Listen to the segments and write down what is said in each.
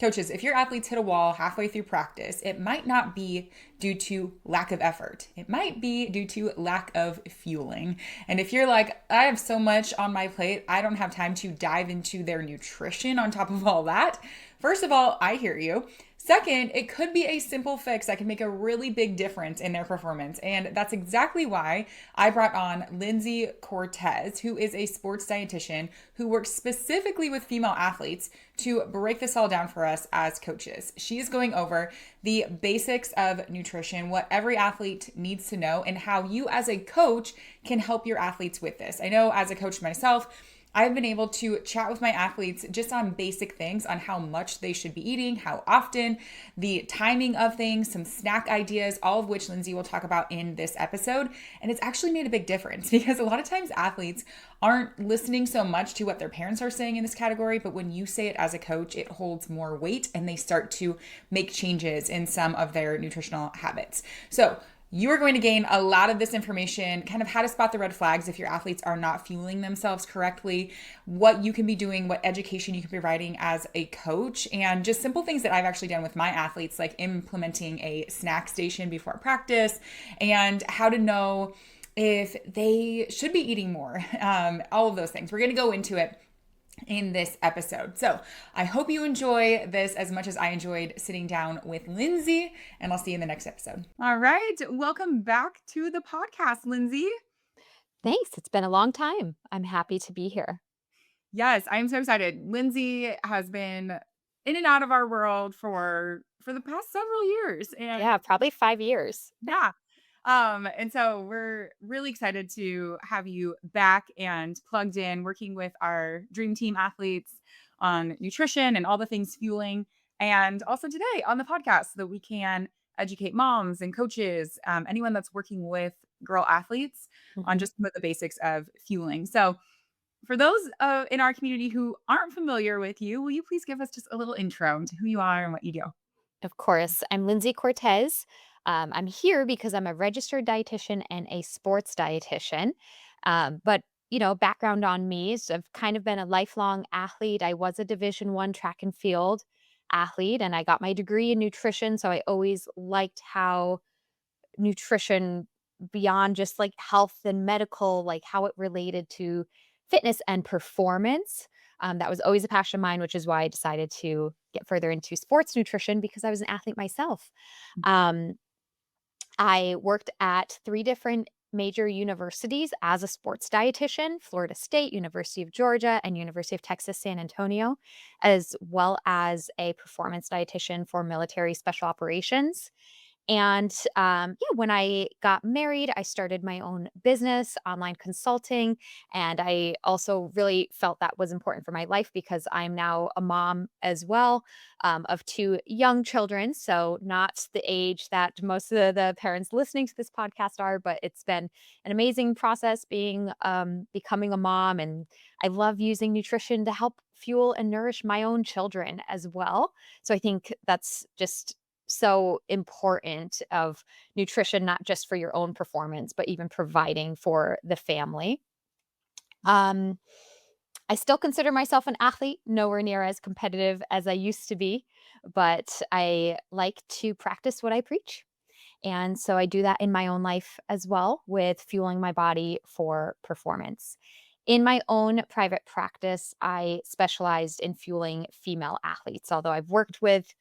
Coaches, if your athletes hit a wall halfway through practice, it might not be due to lack of effort. It might be due to lack of fueling. And if you're like, I have so much on my plate, I don't have time to dive into their nutrition on top of all that. First of all, I hear you. Second, it could be a simple fix that can make a really big difference in their performance. And that's exactly why I brought on Lindsay Cortez, who is a sports dietitian who works specifically with female athletes to break this all down for us as coaches. She is going over the basics of nutrition, what every athlete needs to know, and how you as a coach can help your athletes with this. I know as a coach myself, I've been able to chat with my athletes just on basic things on how much they should be eating, how often, the timing of things, some snack ideas, all of which Lindsay will talk about in this episode. And it's actually made a big difference because a lot of times athletes aren't listening so much to what their parents are saying in this category, but when you say it as a coach, it holds more weight and they start to make changes in some of their nutritional habits. So you are going to gain a lot of this information, kind of how to spot the red flags if your athletes are not fueling themselves correctly, what you can be doing, what education you can be providing as a coach, and just simple things that I've actually done with my athletes, like implementing a snack station before practice and how to know if they should be eating more, all of those things. We're going to go into it in this episode. So I hope you enjoy this as much as I enjoyed sitting down with Lindsay, and I'll see you in the next episode. All right. Welcome back to the podcast, Lindsay. Thanks. It's been a long time. I'm happy to be here. Yes, I'm so excited. Lindsay has been in and out of our world for the past several years. And Yeah, probably 5 years. yeah. And so we're really excited to have you back and plugged in, working with our dream team athletes on nutrition and all the things fueling. And also today on the podcast so that we can educate moms and coaches, anyone that's working with girl athletes on Mhm. just some of the basics of fueling. So for those in our community who aren't familiar with you, will you please give us just a little intro into who you are and what you do? Of course. I'm Lindsay Cortez. I'm here because I'm a registered dietitian and a sports dietitian. Background on me is I've kind of been a lifelong athlete. I was a Division 1 track and field athlete, and I got my degree in nutrition. So I always liked how nutrition beyond just like health and medical, like how it related to fitness and performance. That was always a passion of mine, which is why I decided to get further into sports nutrition because I was an athlete myself. Um, I worked at 3 different major universities as a sports dietitian: Florida State, University of Georgia, and University of Texas, San Antonio, as well as a performance dietitian for military special operations. When I got married, I started my own business, online consulting. And I also really felt that was important for my life because I'm now a mom as well, of 2 young children. So, not the age that most of the parents listening to this podcast are, but it's been an amazing process becoming a mom. And I love using nutrition to help fuel and nourish my own children as well. So, I think that's just so important of nutrition, not just for your own performance, but even providing for the family. Um, I still consider myself an athlete, nowhere near as competitive as I used to be, but I like to practice what I preach. And so I do that in my own life as well with fueling my body for performance. In my own private practice, I specialized in fueling female athletes, although I've worked with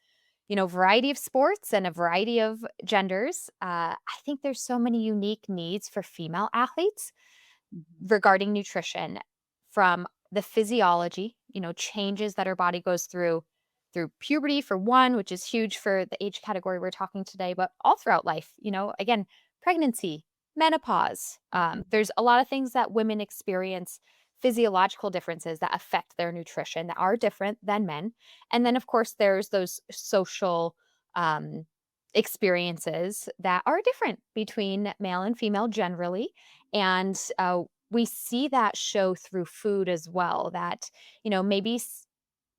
variety of sports and a variety of genders. I think there's so many unique needs for female athletes regarding nutrition, from the physiology, changes that our body goes through puberty for one, which is huge for the age category we're talking today, but all throughout life, again, pregnancy, menopause. There's a lot of things that women experience, physiological differences that affect their nutrition that are different than men. And then, of course, there's those social um, experiences that are different between male and female generally. And we see that show through food as well, that, maybe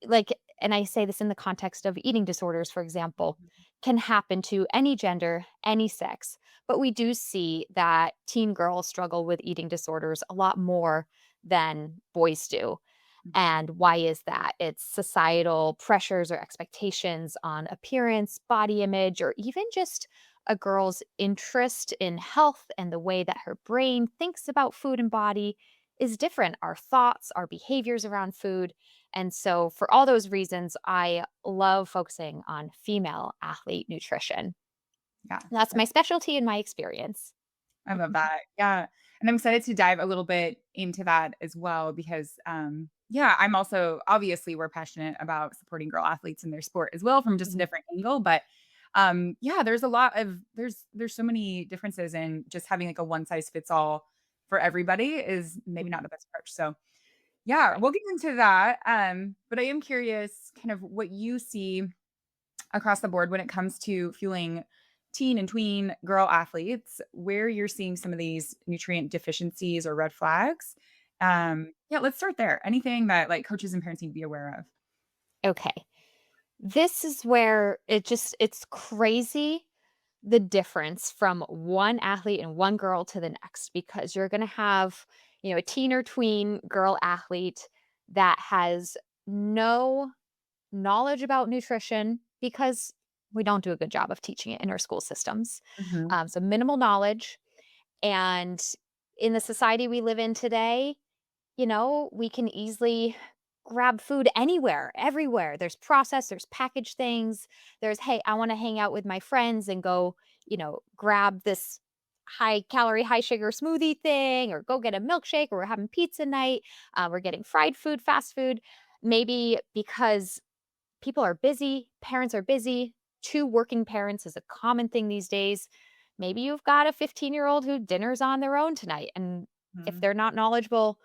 like, and I say this in the context of eating disorders, for example, can happen to any gender, any sex. But we do see that teen girls struggle with eating disorders a lot more than boys do. Mhm. And why is that? It's societal pressures or expectations on appearance, body image, or even just a girl's interest in health and the way that her brain thinks about food and body is different. Our thoughts, our behaviors around food. And so, for all those reasons, I love focusing on female athlete nutrition. Yeah. That's my specialty in my experience. I love that. Yeah. And I'm excited to dive a little bit into that as well because yeah, I'm also obviously we're passionate about supporting girl athletes in their sport as well from just a Mhm. different angle, but yeah, there's a lot of there's so many differences and just having like a one size fits all for everybody is maybe not Mhm. the best approach. So, yeah, Right. we'll get into that. But I am curious kind of what you see across the board when it comes to fueling teen and tween girl athletes, where you're seeing some of these nutrient deficiencies or red flags. Yeah, let's start there. Anything that like coaches and parents need to be aware of. Okay. This is where it's crazy the difference from one athlete and one girl to the next because you're going to have, a teen or tween girl athlete that has no knowledge about nutrition because we don't do a good job of teaching it in our school systems. Mhm. So minimal knowledge. And in the society we live in today, we can easily grab food anywhere, everywhere. There's processed, there's packaged things. There's, hey, I want to hang out with my friends and go, grab this high calorie, high sugar smoothie thing, or go get a milkshake, or we're having pizza night. We're getting fried food, fast food. Maybe because people are busy, parents are busy. Two working parents is a common thing these days. Maybe you've got a 15-year-old who dinner's on their own tonight. And if Mhm. they're not knowledgeable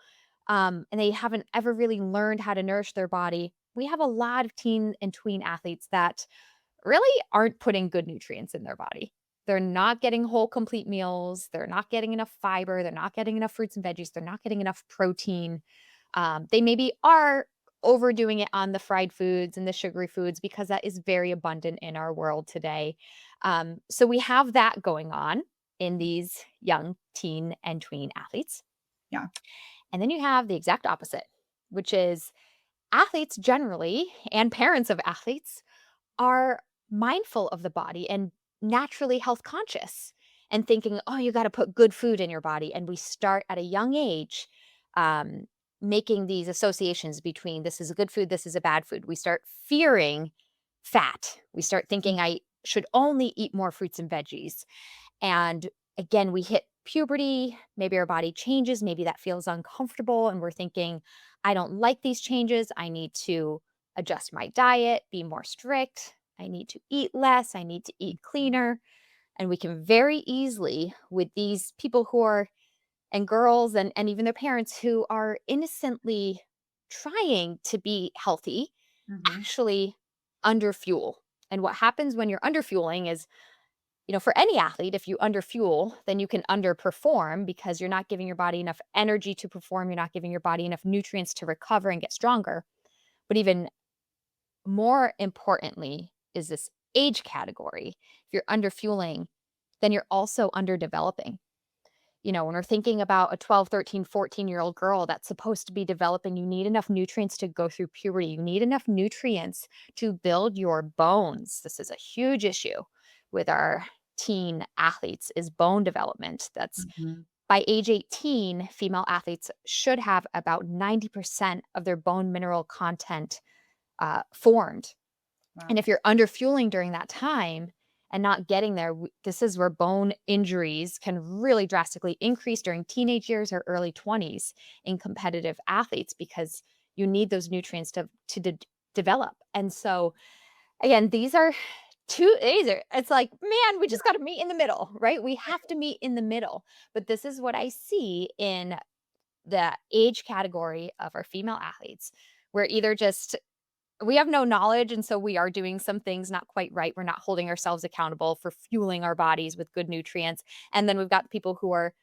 and they haven't ever really learned how to nourish their body, we have a lot of teen and tween athletes that really aren't putting good nutrients in their body. They're not getting whole, complete meals. They're not getting enough fiber. They're not getting enough fruits and veggies. They're not getting enough protein. They maybe are overdoing it on the fried foods and the sugary foods because that is very abundant in our world today. So we have that going on in these young teen and tween athletes. Yeah. And then you have the exact opposite, which is athletes generally and parents of athletes are mindful of the body and naturally health conscious and thinking, oh, you got to put good food in your body. And we start at a young age um, making these associations between this is a good food, this is a bad food. We start fearing fat. We start thinking, I should only eat more fruits and veggies. And again, we hit puberty, maybe our body changes, maybe that feels uncomfortable, and we're thinking, I don't like these changes. I need to adjust my diet, be more strict. I need to eat less. I need to eat cleaner. And we can very easily, with these people who are, and girls and even their parents who are innocently trying to be healthy, Mhm. actually underfuel. And what happens when you're underfueling is for any athlete, if you underfuel, then you can underperform because you're not giving your body enough energy to perform. You're not giving your body enough nutrients to recover and get stronger. But even more importantly, is this age category. If you're underfueling, then you're also underdeveloping. When we're thinking about a 12, 13, 14-year-old girl that's supposed to be developing, you need enough nutrients to go through puberty. You need enough nutrients to build your bones. This is a huge issue with our teen athletes is bone development. That's Mhm. by age 18, female athletes should have about 90% of their bone mineral content formed. And Wow. if you're underfueling during that time and not getting there, this is where bone injuries can really drastically increase during teenage years or early 20s in competitive athletes because you need those nutrients to develop. And so, again, it's like, man, we Yeah. just got to meet in the middle, right? We have to meet in the middle. But this is what I see in the age category of our female athletes. We're either just we have no knowledge, and so we are doing some things not quite right. We're not holding ourselves accountable for fueling our bodies with good nutrients. And then we've got people who are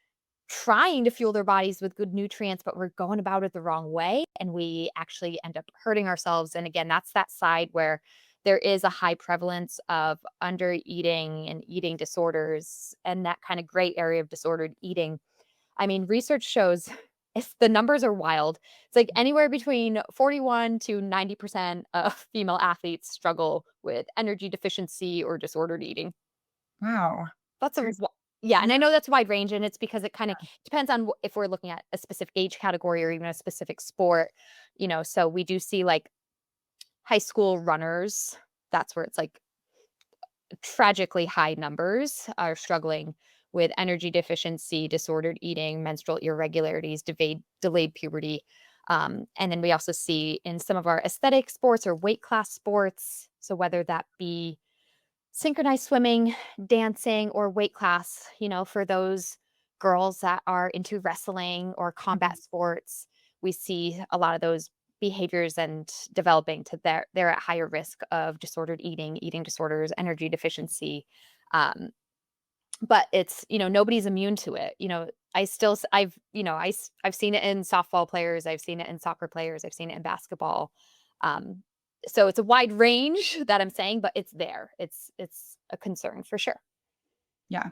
trying to fuel their bodies with good nutrients, but we're going about it the wrong way. And we actually end up hurting ourselves. And again, that's that side where there is a high prevalence of under eating and eating disorders and that kind of gray area of disordered eating. I mean, research shows It's the numbers are wild. It's like anywhere between 41 to 90% of female athletes struggle with energy deficiency or disordered eating. Wow. That's a There's w Yeah, and yeah, I know that's wide range, and it's because it kinda depends on if we're looking at a specific age category or even a specific sport, so we do see, like, high school runners, that's where it's, like, tragically high numbers are struggling with energy deficiency, disordered eating, menstrual irregularities, delayed puberty, and then we also see in some of our aesthetic sports or weight class sports, so whether that be synchronized swimming, dancing, or weight class, for those girls that are into wrestling or mhm, combat sports, we see a lot of those behaviors and developing to they're at higher risk of disordered eating, eating disorders, energy deficiency. Um, but it's, nobody's immune to it. I still I've, I've seen it in softball players, I've seen it in soccer players, I've seen it in basketball. Um, so it's a wide range that I'm saying, but it's there. It's a concern for sure. yeah.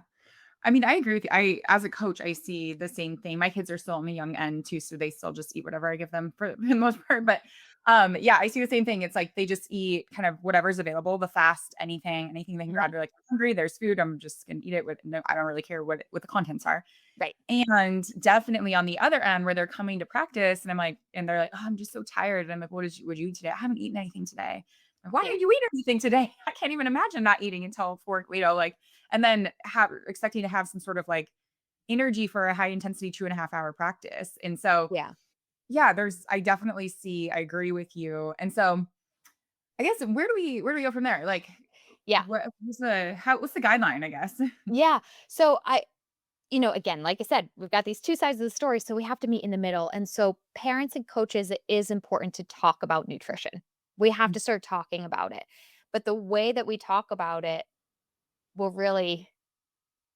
I mean, I agree with you. As a coach, I see the same thing. My kids are still on the young end too, so they still just eat whatever I give them for the most part. But yeah, I see the same thing. It's like they just eat kind of whatever's available, the fast, anything they can grab. Mhm. They're like, I'm hungry, there's food, I'm just gonna eat it with no, I don't really care what the contents are. Right. And definitely on the other end where they're coming to practice and I'm like, and they're like, oh, I'm just so tired. And I'm like, would you eat today? I haven't eaten anything today. Like, why Yeah. are you eating anything today? I can't even imagine not eating until four, like, and then have expecting to have some sort of like energy for a high intensity 2.5 hour practice. And so, Yeah. yeah, I definitely I agree with you. And so I guess where do we go from there? Like, Yeah. what's the guideline, I guess? Yeah. So again, like I said, we've got these two sides of the story, so we have to meet in the middle. And so, parents and coaches, it is important to talk about nutrition. We have to start talking about it. But the way that we talk about it will really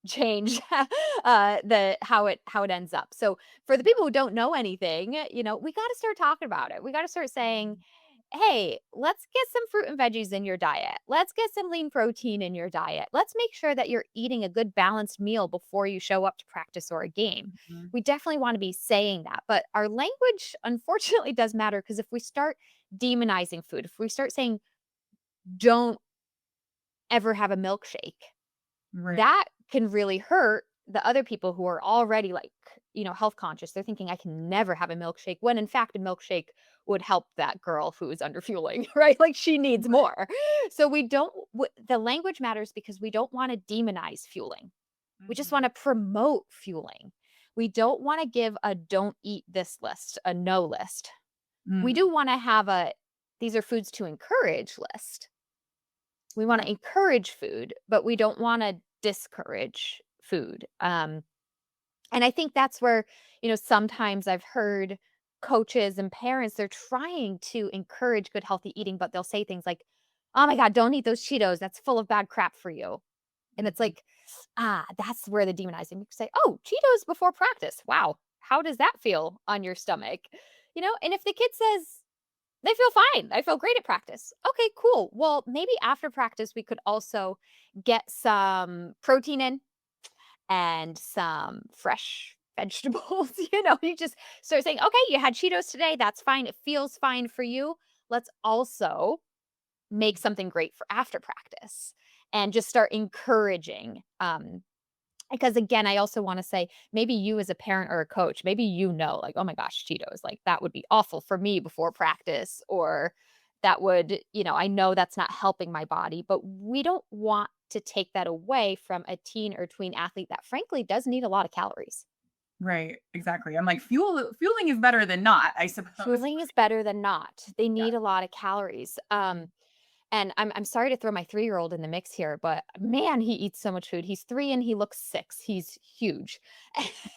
change the how it ends up. So for the people who don't know anything, we got to start talking about it. We got to start saying, "Hey, let's get some fruit and veggies in your diet. Let's get some lean protein in your diet. Let's make sure that you're eating a good balanced meal before you show up to practice or a game." Mhm. We definitely want to be saying that, but our language unfortunately does matter because if we start demonizing food, if we start saying don't ever have a milkshake, Right. that can really hurt the other people who are already like, health conscious. They're thinking I can never have a milkshake when in fact a milkshake would help that girl who is under fueling, right? Like she needs more. So we don't the language matters because we don't want to demonize fueling. We just want Mhm. to promote fueling. We don't want to give a don't eat this list, a no list. We Mm. do want to have a these are foods to encourage list. We wanna Yeah. encourage food, but we don't wanna discourage food, and I think that's where, sometimes I've heard coaches and parents, they're trying to encourage good healthy eating, but they'll say things like, "Oh my god, don't eat those Cheetos, that's full of bad crap for you." And it's Mhm. like, that's where the demonizing you say, "Oh, Cheetos before practice. Wow. How does that feel on your stomach?" And if the kid says, they feel fine. I feel great at practice. Okay, cool. Well, maybe after practice, we could also get some protein in and some fresh vegetables. You just start saying, okay, you had Cheetos today. That's fine. It feels fine for you. Let's also make something great for after practice and just start encouraging. Because again, I also wanna say, maybe you as a parent or a coach, maybe like, "Oh my gosh, Cheetos, like, that would be awful for me before practice," or that would I know that's not helping my body, but we don't want to take that away from a teen or tween athlete that frankly does need a lot of calories. Right, exactly. I'm like, fueling is better than not, I suppose. Fueling is better than not. They Yeah. need a lot of calories. Mhm. And I'm sorry to throw my 3-year-old in the mix here, but man, he eats so much food. He's 3 and he looks 6. He's huge.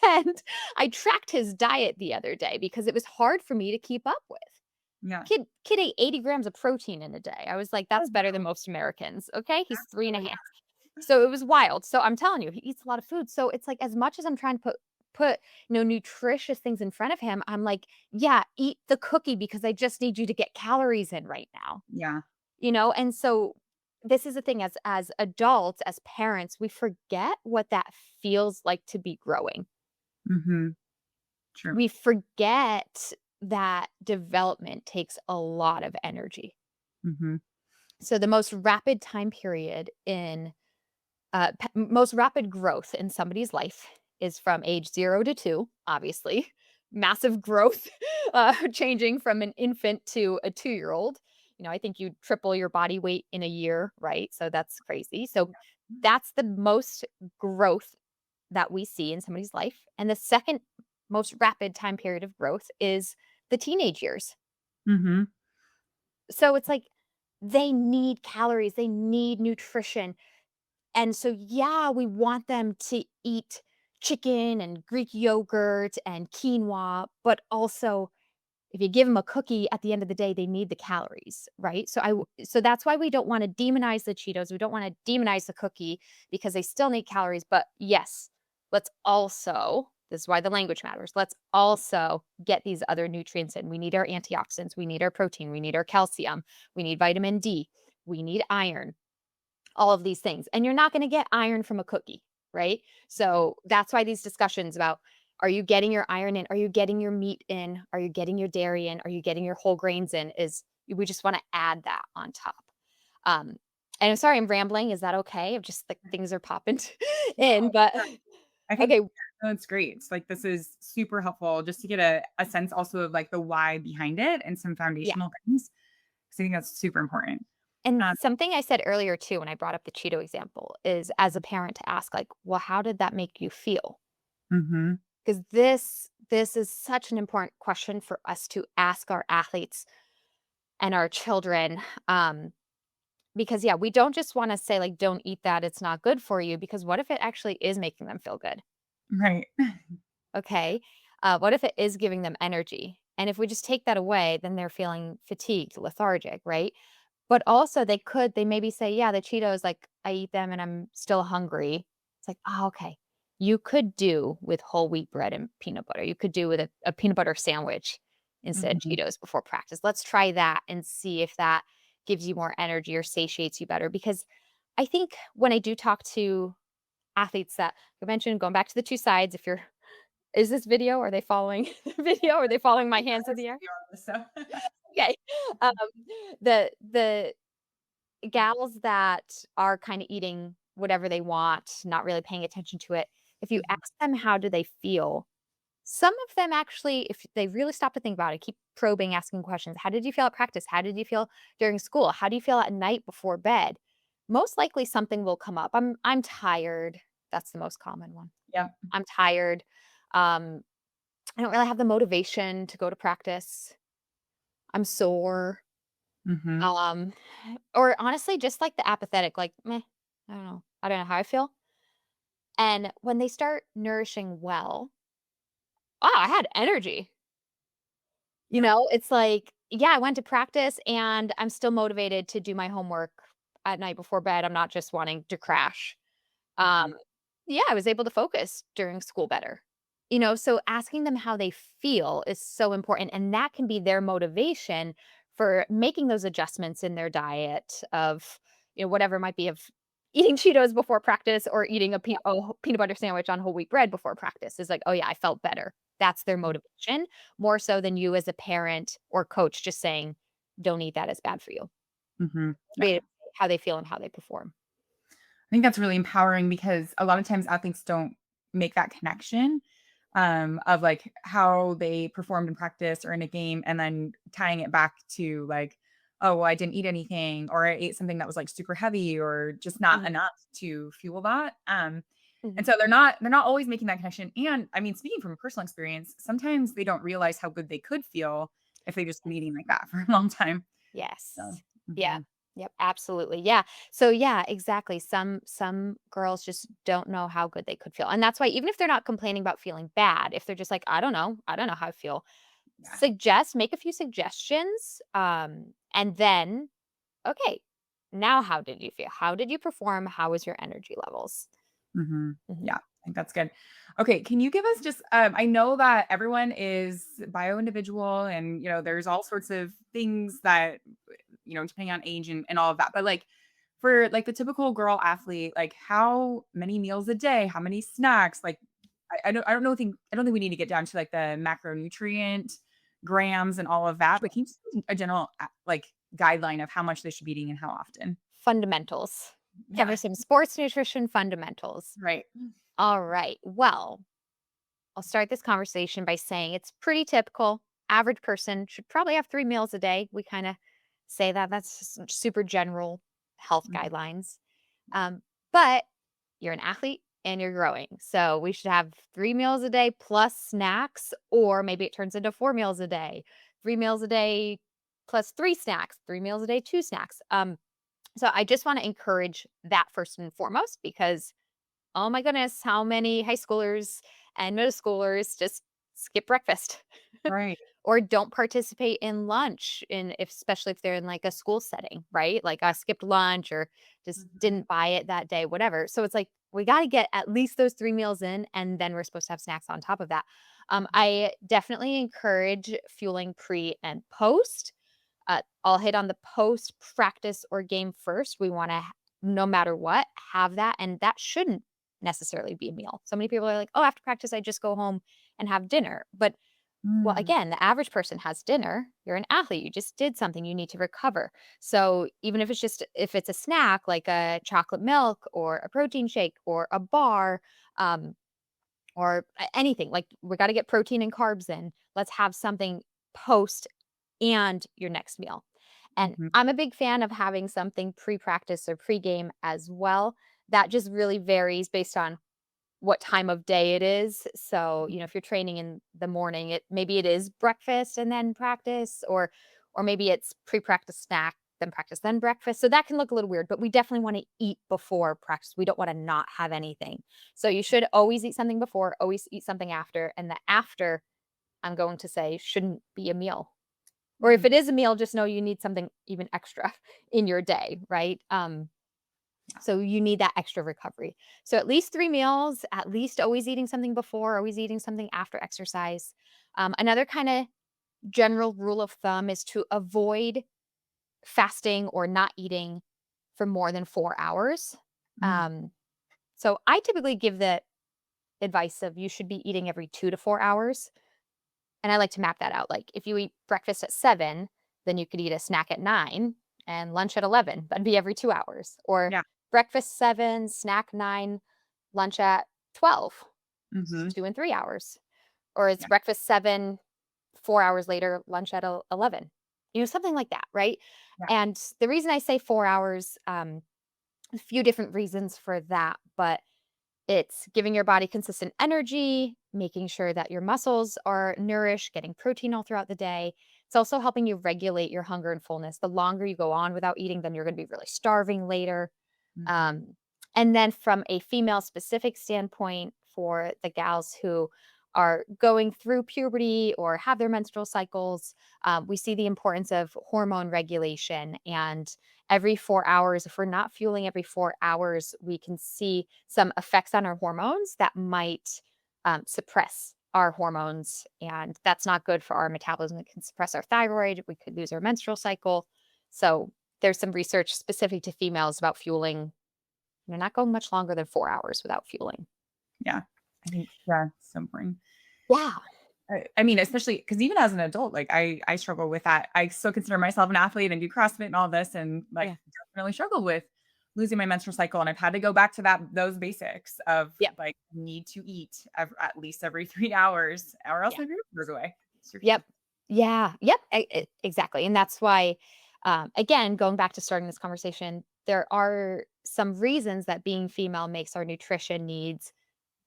And I tracked his diet the other day because it was hard for me to keep up with. Yeah. Kid ate 80 grams of protein in a day. I was like, Oh, that's better than wow. most Americans. Okay. He's three and a Absolutely. half. So it was wild. So I'm telling you, he eats a lot of food. So it's like as much as I'm trying to put nutritious things in front of him, I'm like, yeah, eat the cookie because I just need you to get calories in right now. Yeah. And so this is the thing, as adults, as parents, we forget what that feels like to be growing. Mhm. True. We forget that development takes a lot of energy. Mhm. So the most rapid time period in most rapid growth in somebody's life is from age 0 to 2, obviously. Massive growth, changing from an infant to a 2-year-old. I think you triple your body weight in a year, right? So that's crazy. So that's the most growth that we see in somebody's life. And the second most rapid time period of growth is the teenage years. Mhm. So it's like they need calories, they need nutrition. And so, yeah, we want them to eat chicken and Greek yogurt and quinoa, but also if you give them a cookie at the end of the day, they need the calories, right? So that's why we don't want to demonize the Cheetos. We don't want to demonize the cookie because they still need calories. But yes, let's also, this is why the language matters. Let's also get these other nutrients in. We need our antioxidants, we need our protein, we need our calcium, we need vitamin D, we need iron, all of these things. And you're not going to get iron from a cookie, right? So that's why these discussions about, are you getting your iron in? Are you getting your meat in? Are you getting your dairy in? Are you getting your whole grains in? Is we just want to add that on top. Um, and I'm sorry, I'm rambling. Is that okay? I've just like things are popping No, in, but I think okay, no, it's great. It's like this is super helpful just to get a sense also of like the why behind it and some yeah. foundational things. 'Cause I think that's super important. And Um, something I said earlier too, when I brought up the Cheeto example, is as a parent to ask, like, well, how did that make you feel? mhm. Because this is such an important question for us to ask our athletes and our children, because, yeah, we don't just wanna say, like, "Don't eat that, it's not good for you," because what if it actually is making them feel good? Right. Okay? What if it is giving them energy? And if we just take that away, then they're feeling fatigued, lethargic, right? But also they maybe say, "Yeah, the Cheetos, like, I eat them and I'm still hungry." It's like, "Oh, okay." You could do with whole wheat bread and peanut butter. You could do with a peanut butter sandwich instead of Mhm. Cheetos before practice. Let's try that and see if that gives you more energy or satiates you better, because I think when I do talk to athletes that I mentioned, going back to the 2 sides, if you're is this video? Are they following the video? Are they following my hands in the air? So Okay. Um, the gals that are kinda eating whatever they want, not really paying attention to it, if you Mhm. ask them how do they feel, some of them actually, if they really stop to think about it, keep probing, asking questions, "How did you feel at practice? How did you feel during school? How do you feel at night before bed?" Most likely something will come up. "I'm tired." That's the most common one. Yep. "I'm tired. Um, I don't really have the motivation to go to practice. I'm sore." Mhm. Um, or honestly, just like the apathetic, like, "Meh, I don't know. I don't know how I feel." And when they start nourishing well, "Oh, I had energy." Yep. It's like, "Yeah, I went to practice and I'm still motivated to do my homework at night before bed. I'm not just wanting to crash." Um, Mhm. yeah, I was able to focus during school better. So asking them how they feel is so important, and that can be their motivation for making those adjustments in their diet of, whatever it might be, of eating Cheetos before practice or eating a peanut butter sandwich on whole wheat bread before practice is like, "Oh yeah, I felt better." That's their motivation, more so than you as a parent or coach just saying, "Don't eat that, it's bad for you." Mhm. Right, how they feel and how they perform. I think that's really empowering because a lot of times athletes don't make that connection, of like how they performed in practice or in a game and then tying it back to like, oh, well, I didn't eat anything or I ate something that was like super heavy or just not Mhm, enough to fuel that. And mhm. so they're not always making that connection. And I mean, speaking from personal experience, sometimes they don't realize how good they could feel if they just been eating like that for a long time. So, Yes. Yeah. mhm. Yep, absolutely. Yeah. So yeah, exactly. Some girls just don't know how good they could feel. And that's why even if they're not complaining about feeling bad, if they're just like, "I don't know. I don't know how I feel." Yeah. Make a few suggestions, and then, okay, now how did you feel? How did you perform? How was your energy levels? Mhm. Mhm. Yeah, I think that's good. Okay, can you give us just I know that everyone is bio individual and there's all sorts of things that depending on age and all of that. But like for like the typical girl athlete, like how many meals a day, how many snacks, like I don't think we need to get down to like the macronutrient grams and all of that, but can you just give a general like guideline of how much they should be eating and how often? Fundamentals. Yeah. Cover some sports nutrition fundamentals. Right. All right. Well, I'll start this conversation by saying it's pretty typical. Average person should probably have 3 meals a day. We kind of say that. That's just super general health Mhm. guidelines. But you're an athlete and you're growing. So we should have 3 meals a day plus snacks, or maybe it turns into 4 meals a day, 3 meals a day plus 3 snacks, 3 meals a day, 2 snacks. So I just want to encourage that first and foremost because oh my goodness, how many high schoolers and middle schoolers just skip breakfast Right. or don't participate in lunch in if especially if they're in like a school setting, right? Like I skipped lunch or just Mhm. didn't buy it that day, whatever. So it's like we got to get at least those 3 meals in and then we're supposed to have snacks on top of that. I definitely encourage fueling pre and post. I'll hit on the post practice or game first. We want to, no matter what, have that. And that shouldn't necessarily be a meal. So many people are like, oh, after practice, I just go home and have dinner. But, well, Mm. again, the average person has dinner. You're an athlete. You just did something. You need to recover. So even if it's just, if it's a snack like a chocolate milk or a protein shake or a bar, um, or anything, like we got to get protein and carbs in. Let's have something post and your next meal. And Mhm. I'm a big fan of having something pre-practice or pre-game as well. That just really varies based on what time of day it is. So, if you're training in the morning, maybe it is breakfast and then practice or maybe it's pre-practice snack, then practice, then breakfast. So that can look a little weird, but we definitely want to eat before practice. We don't want to not have anything. So you should always eat something before, always eat something after, and the after I'm going to say shouldn't be a meal. Or if Mhm. it is a meal, just know you need something even extra in your day, right? So you need that extra recovery. So at least 3 meals, at least always eating something before, always eating something after exercise. Another kind of general rule of thumb is to avoid fasting or not eating for more than 4 hours. Mm. Um, so I typically give the advice of you should be eating every 2 to 4 hours. And I like to map that out. Like if you eat breakfast at 7, then you could eat a snack at 9 and lunch at 11. That'd be every 2 hours. Or Yeah. breakfast 7, snack 9, lunch at 12. It's Mhm. 2 and 3 hours. Or it's Yeah. breakfast 7, 4 hours later, lunch at 11. Something like that, right? Yeah. And the reason I say 4 hours, a few different reasons for that, but it's giving your body consistent energy, making sure that your muscles are nourished, getting protein all throughout the day. It's also helping you regulate your hunger and fullness. The longer you go on without eating, then you're going to be really starving later. Mhm. Um, and then from a female specific standpoint, for the gals who are going through puberty or have their menstrual cycles, we see the importance of hormone regulation. And every 4 hours, if we're not fueling every 4 hours, we can see some effects on our hormones that might suppress our hormones. And that's not good for our metabolism. It can suppress our thyroid. We could lose our menstrual cycle. So there's some research specific to females about fueling. You're not going much longer than 4 hours without fueling. Yeah. I think, yeah, it's so important. Yeah. I mean, especially because even as an adult, like I struggle with that. I still consider myself an athlete and do CrossFit and all this, and like Yeah. definitely struggle with losing my menstrual cycle. And I've had to go back to those basics of Yep. like need to eat at least every 3 hours, or else Yeah. my period goes away. It's Yep. ridiculous. Yeah. Yep. Exactly. And that's why, again, going back to starting this conversation, there are some reasons that being female makes our nutrition needs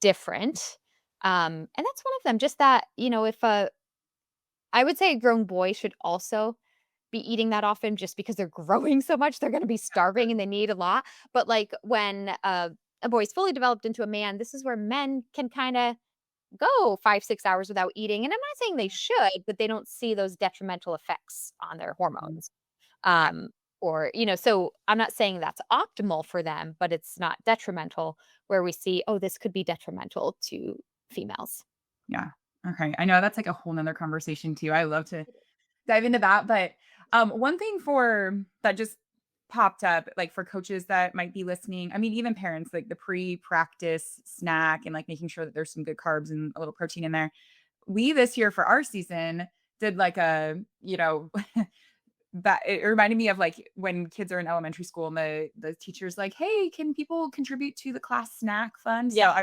different. And that's one of them. Just that, if I would say a grown boy should also be eating that often just because they're growing so much, they're gonna be starving and they need a lot. But, like, when, a boy's fully developed into a man, this is where men can kinda go 5, 6 hours without eating, and I'm not saying they should, but they don't see those detrimental effects on their Mhm. hormones. Yeah. So I'm not saying that's optimal for them, but it's not detrimental where we see, "Oh, this could be detrimental to females." Yeah. Okay. I know that's like a whole nother conversation too. I love to dive into that. But one thing for that just popped up, like, for coaches that might be listening. I mean, even parents, like the pre-practice snack and like making sure that there's some good carbs and a little protein in there. We this year for our season did like a, that it reminded me of like when kids are in elementary school and the teacher's like, "Hey, can people contribute to the class snack fund?" So Yep.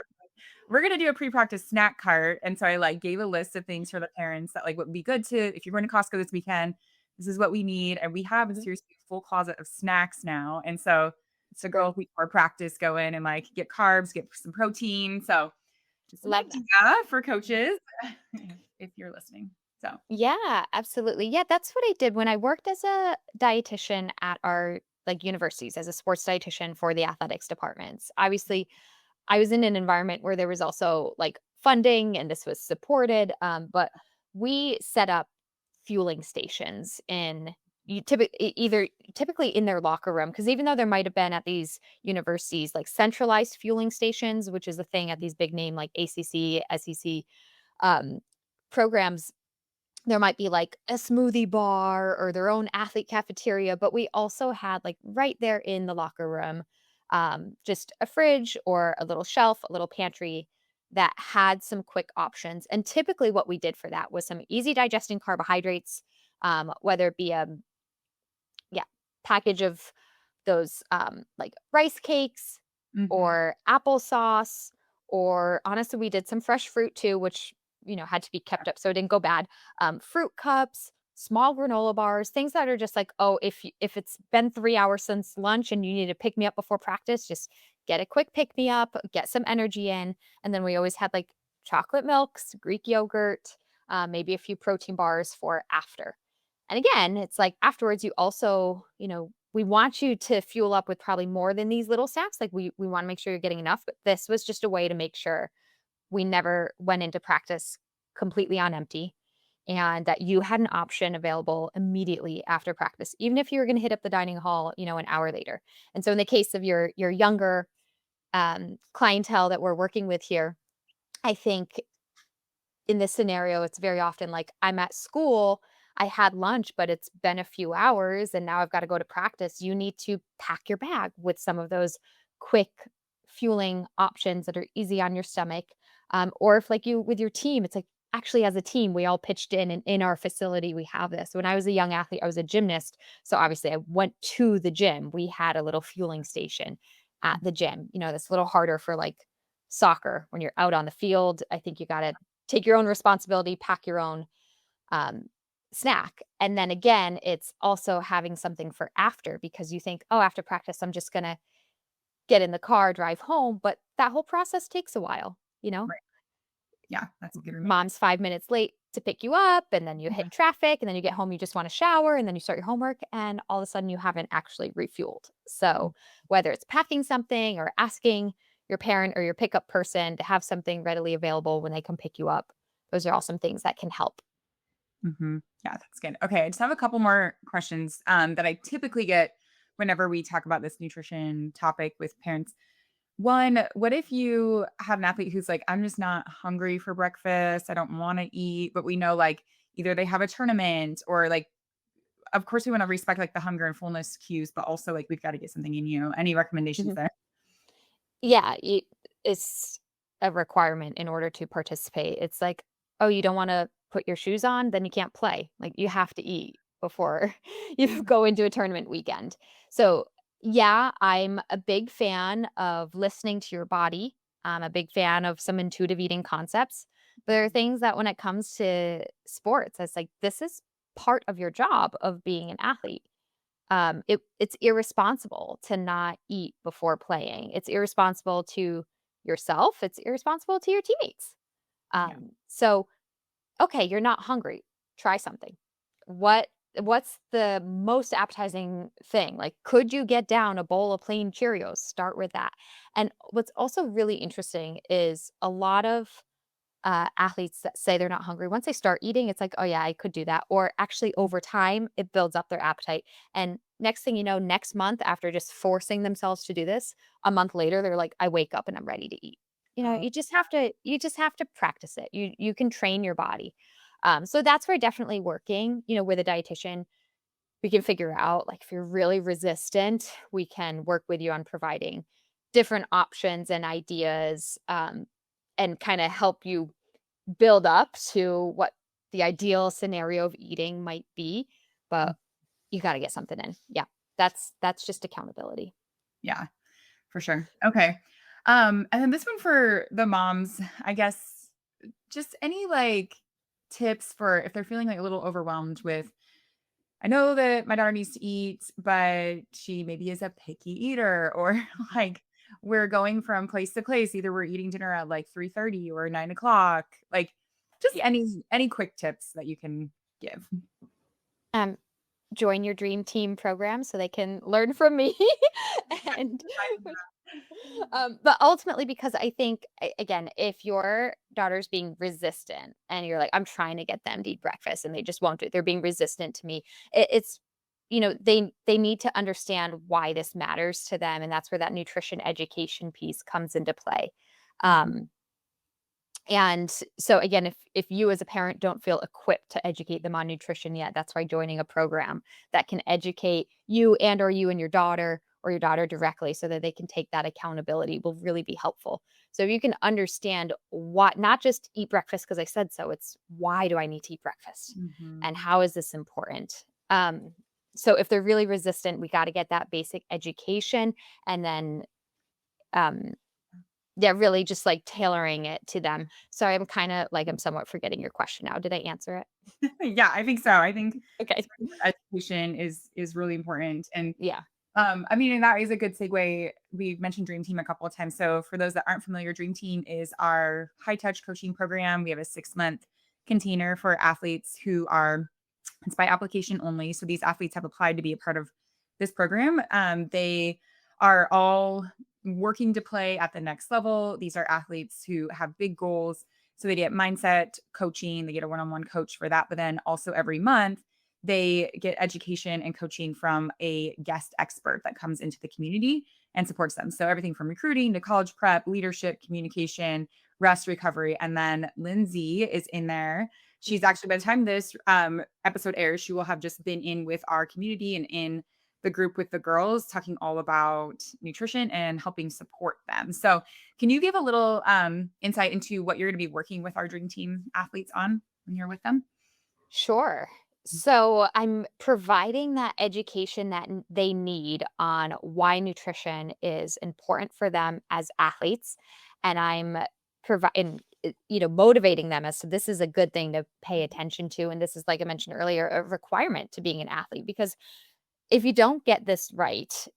we're gonna do a pre-practice snack cart. And so I like gave a list of things for the parents that like would be good to if you're going to Costco this weekend, this is what we need. And we have a Mhm. seriously full closet of snacks now. And so So the girls great. before practice go in and like get carbs, get some protein. So just an Love that. idea for coaches if you're listening. So Yeah, absolutely. Yeah, that's what I did when I worked as a dietitian at our like universities as a sports dietitian for the athletics departments. Obviously, I was in an environment where there was also like funding and this was supported. But we set up fueling stations in either typically in their locker room because even though there might have been at these universities like centralized fueling stations, which is a thing at these big name like ACC, SEC um, programs, there might be like a smoothie bar or their own athlete cafeteria, but we also had like right there in the locker room, just a fridge or a little shelf, a little pantry that had some quick options. And typically, what we did for that was some easy digesting carbohydrates, whether it be a yeah package of those like rice cakes mhm. or applesauce, or honestly, we did some fresh fruit too, which had to be kept up so it didn't go bad. Fruit cups, small granola bars, things that are just like, oh, if it's been 3 hours since lunch and you need to pick me up before practice, just get a quick pick me up, get some energy in, and then we always had like chocolate milks, Greek yogurt, maybe a few protein bars for after. And again, it's like afterwards, you also, we want you to fuel up with probably more than these little snacks. Like we want to make sure you're getting enough. But this was just a way to make sure we never went into practice completely on empty and that you had an option available immediately after practice, even if you were going to hit up the dining hall, an hour later. And so in the case of your younger clientele that we're working with here, I think in this scenario, it's very often like I'm at school, I had lunch, but it's been a few hours and now I've got to go to practice. You need to pack your bag with some of those quick fueling options that are easy on your stomach. Or if, like you with your team, it's like actually as a team, we all pitched in and in our facility, we have this. When I was a young athlete, I was a gymnast. So obviously, I went to the gym. We had a little fueling station at the gym. That's a little harder for like soccer when you're out on the field. I think you got to take your own responsibility, pack your own um, snack. And then again, it's also having something for after because you think, oh, after practice, I'm just going to get in the car, drive home. But that whole process takes a while, you know? Right. Yeah, that's a good reminder. Mom's 5 minutes late to pick you up, and then you hit traffic, and then you get home, you just want to shower, and then you start your homework, and all of a sudden you haven't actually refueled. So, whether it's packing something or asking your parent or your pickup person to have something readily available when they come pick you up, those are all some things that can help. Mhm. Yeah, that's good. Okay, I just have a couple more questions that I typically get whenever we talk about this nutrition topic with parents. One, what if you have an athlete who's like, I'm just not hungry for breakfast. I don't want to eat, but we know like either they have a tournament or like, of course, we want to respect like the hunger and fullness cues, but also like we've got to get something in you. Any recommendations Mhm. there? Yeah, it's a requirement in order to participate. It's like, oh, you don't want to put your shoes on, then you can't play. Like you have to eat before you go into a tournament weekend. So, yeah, I'm a big fan of listening to your body. I'm a big fan of some intuitive eating concepts. But there are things that when it comes to sports, it's like this is part of your job of being an athlete. It's irresponsible to not eat before playing. It's irresponsible to yourself. It's irresponsible to your teammates. Yeah. So okay, you're not hungry. Try something. What what's the most appetizing thing? Like, could you get down a bowl of plain Cheerios? Start with that. And what's also really interesting is a lot of athletes that say they're not hungry, once they start eating, it's like, "Oh, yeah, I could do that." Or actually over time, it builds up their appetite. And next thing you know, next month, after just forcing themselves to do this, a month later, they're like, "I wake up and I'm ready to eat." Oh, You just have to practice it. You can train your body. So that's where definitely working, with a dietitian. we can figure out, like, if you're really resistant, we can work with you on providing different options and ideas, and kinda help you build up to what the ideal scenario of eating might be, Mm, but you gotta get something in. Yeah, that's just accountability. yeah, for sure. Okay. And then this one for the moms, I guess, just any like tips for if they're feeling like a little overwhelmed with, I know that my daughter needs to eat, but she maybe is a picky eater, or like we're going from place to place. Either we're eating dinner at like 3:30 or 9 o'clock. Like just Yes. any quick tips that you can give. Um, Join your dream team program so they can learn from me. And but ultimately, because I think, again, if your daughter's being resistant and you're like, I'm trying to get them to eat breakfast and they just won't do it, they're being resistant to me. It's, they need to understand why this matters to them, and that's where that nutrition education piece comes into play. Mhm. Um, and so again, if you as a parent don't feel equipped to educate them on nutrition yet, that's why joining a program that can educate you and or you and your daughter directly so that they can take that accountability will really be helpful. So if you can understand what, not just eat breakfast because I said so, it's why do I need to eat breakfast? Mhm. And how is this important? So if they're really resistant, we got to get that basic education, and then um yeah, really just, like, tailoring it to them. Sorry, I'm kinda like, I'm somewhat forgetting your question now. Did I answer it? Yeah, I think so. I think Okay. starting with education is really important. And Yeah. I mean, and that is a good segue. We've mentioned Dream Team a couple of times. So for those that aren't familiar, Dream Team is our high touch coaching program. We have a 6 month container for athletes who are, it's by application only. So these athletes have applied to be a part of this program. They are all working to play at the next level. These are athletes who have big goals. So they get mindset coaching, they get a one on one coach for that. But then also every month, they get education and coaching from a guest expert that comes into the community and supports them. So everything from recruiting to college prep, leadership, communication, rest, recovery. And then Lindsay is in there. She's actually, by the time this episode airs, she will have just been in with our community and in the group with the girls talking all about nutrition and helping support them. So, can you give a little insight into what you're going to be working with our dream team athletes on when you're with them? Sure. So, I'm providing that education that they need on why nutrition is important for them as athletes, and I'm providing, motivating them as to this is a good thing to pay attention to, and this is, like I mentioned earlier, a requirement to being an athlete, because if you don't get this right,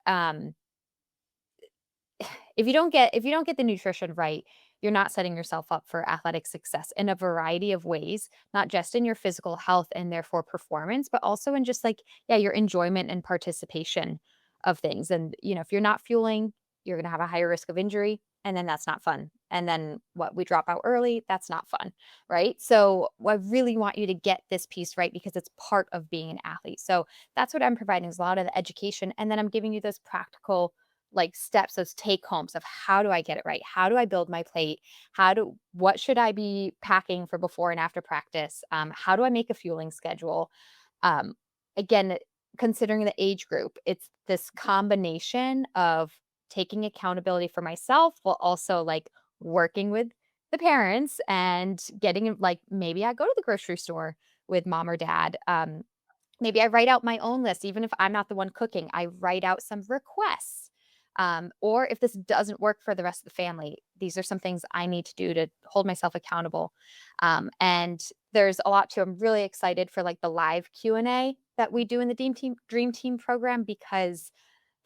if you don't get the nutrition right, you're not setting yourself up for athletic success in a variety of ways, not just in your physical health and therefore performance, but also in just, like, yeah, your enjoyment and participation of things. And, if you're not fueling, you're going to have a higher risk of injury, and then that's not fun. And then what, we drop out early, that's not fun, right? So I really want you to get this piece right because it's part of being an athlete. So that's what I'm providing, is a lot of the education, and then I'm giving you those practical, like, steps, those take homes of how do I get it right? How do I build my plate? What should I be packing for before and after practice? How do I make a fueling schedule? Um, Again, considering the age group, it's this combination of taking accountability for myself while also, like, working with the parents and getting, like, maybe I go to the grocery store with mom or dad. Maybe I write out my own list, even if I'm not the one cooking, I write out some requests. Or if this doesn't work for the rest of the family, these are some things I need to do to hold myself accountable. And there's a lot to, I'm really excited for, like, the live Q&A that we do in the Dream Team program, because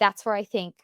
that's where I think,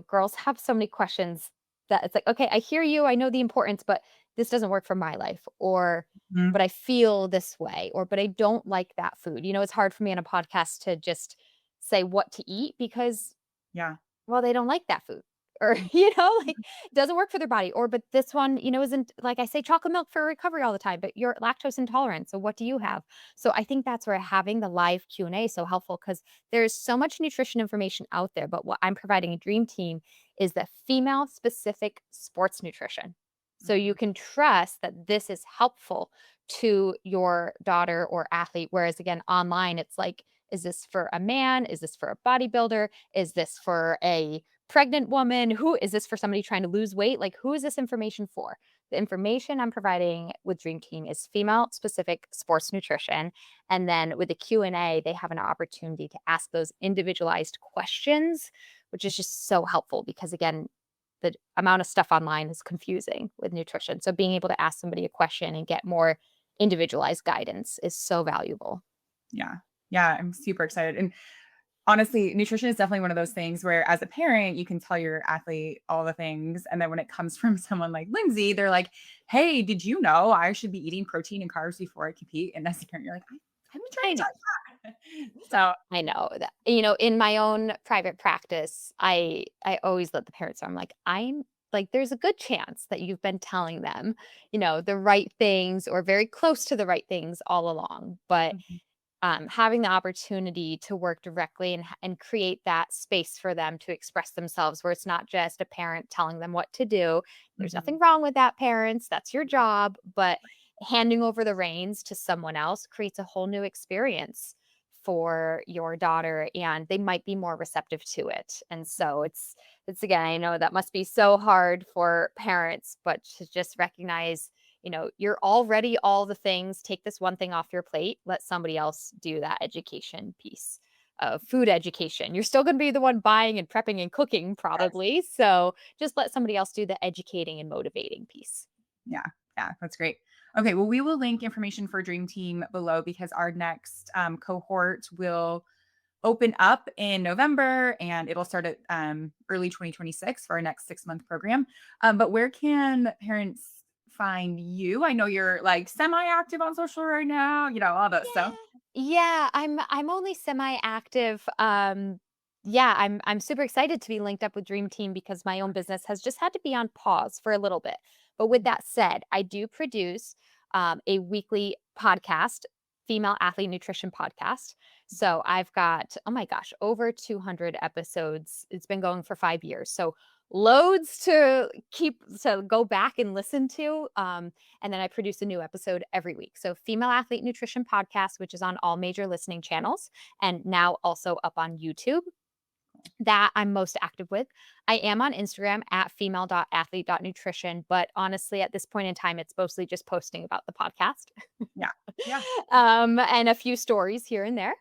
girls have so many questions that it's like, okay, I hear you, I know the importance, but this doesn't work for my life, or Mhm. but I feel this way, or but I don't like that food. It's hard for me on a podcast to just say what to eat because, Yeah. well, they don't like that food. Or, like, it doesn't work for their body. Or, but this one, isn't, like I say, chocolate milk for recovery all the time, but you're lactose intolerant. So what do you have? So I think that's where having the live Q&A is so helpful, because there's so much nutrition information out there. But what I'm providing a dream team is the female specific sports nutrition. So you Mhm. can trust that this is helpful to your daughter or athlete. Whereas again, online, it's like, Is this for a man? Is this for a bodybuilder? Is this for a pregnant woman? Who is this for somebody trying to lose weight? Like, who is this information for? The information I'm providing with Dream Team is female specific sports nutrition. And then with the Q&A, they have an opportunity to ask those individualized questions, which is just so helpful because again, the amount of stuff online is confusing with nutrition. So being able to ask somebody a question and get more individualized guidance is so valuable. Yeah. Yeah. I'm super excited. And honestly, nutrition is definitely one of those things where as a parent, you can tell your athlete all the things. And then when it comes from someone like Lindsay, they're like, hey, did you know I should be eating protein and carbs before I compete? And as a parent, you're like, I've been trying I to know. tell you that. So I know that. In my own private practice, I always let the parents know. I'm like, I'm like, there's a good chance that you've been telling them, the right things or very close to the right things all along. But mhm, having the opportunity to work directly and create that space for them to express themselves where it's not just a parent telling them what to do. There's mhm, nothing wrong with that, parents. That's your job. But handing over the reins to someone else creates a whole new experience for your daughter and they might be more receptive to it. And so it's again, I know that must be so hard for parents, but to just recognize you're already all the things. Take this one thing off your plate. Let somebody else do that education piece of food education. You're still going to be the one buying and prepping and cooking, yes. probably. So just let somebody else do the educating and motivating piece. Yeah. Yeah. That's great. Okay. Well, we will link information for Dream Team below because our next cohort will open up in November and it'll start at early 2026 for our next 6-month program. But where can parents find you? I know you're like semi-active on social right now, all that stuff. Yeah, I'm only semi-active. Yeah, I'm super excited to be linked up with Dream Team because my own business has just had to be on pause for a little bit. But with that said, I do produce a weekly podcast, female athlete nutrition podcast. So I've got, oh my gosh, over 200 episodes. It's been going for 5 years. So loads to go back and listen to. And then I produce a new episode every week. So, Female Athlete Nutrition Podcast, which is on all major listening channels and now also up on YouTube. That I'm most active with. I am on Instagram at female.athlete.nutrition, but honestly, at this point in time, it's mostly just posting about the podcast Yeah. Yeah. and a few stories here and there.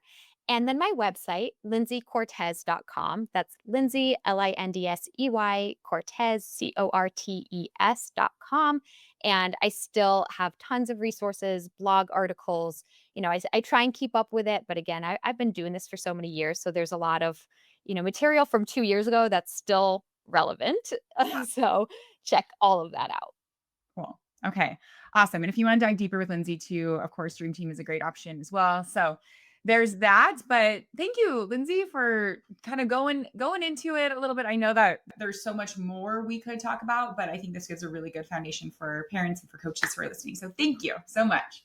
And then my website, lindsaycortez.com. That's Lindsay, Lindsey, Cortez, Cortes.com. And I still have tons of resources, blog articles. I try and keep up with it. But again, I've been doing this for so many years. So there's a lot of, material from 2 years ago that's still relevant. Yeah. So check all of that out. Cool. Okay. Awesome. And if you want to dive deeper with Lindsay too, of course, Dream Team is a great option as well. So there's that. But thank you, Lindsay, for kind of going into it a little bit. I know that there's so much more we could talk about, but I think this gives a really good foundation for parents and for coaches who are listening. So thank you so much.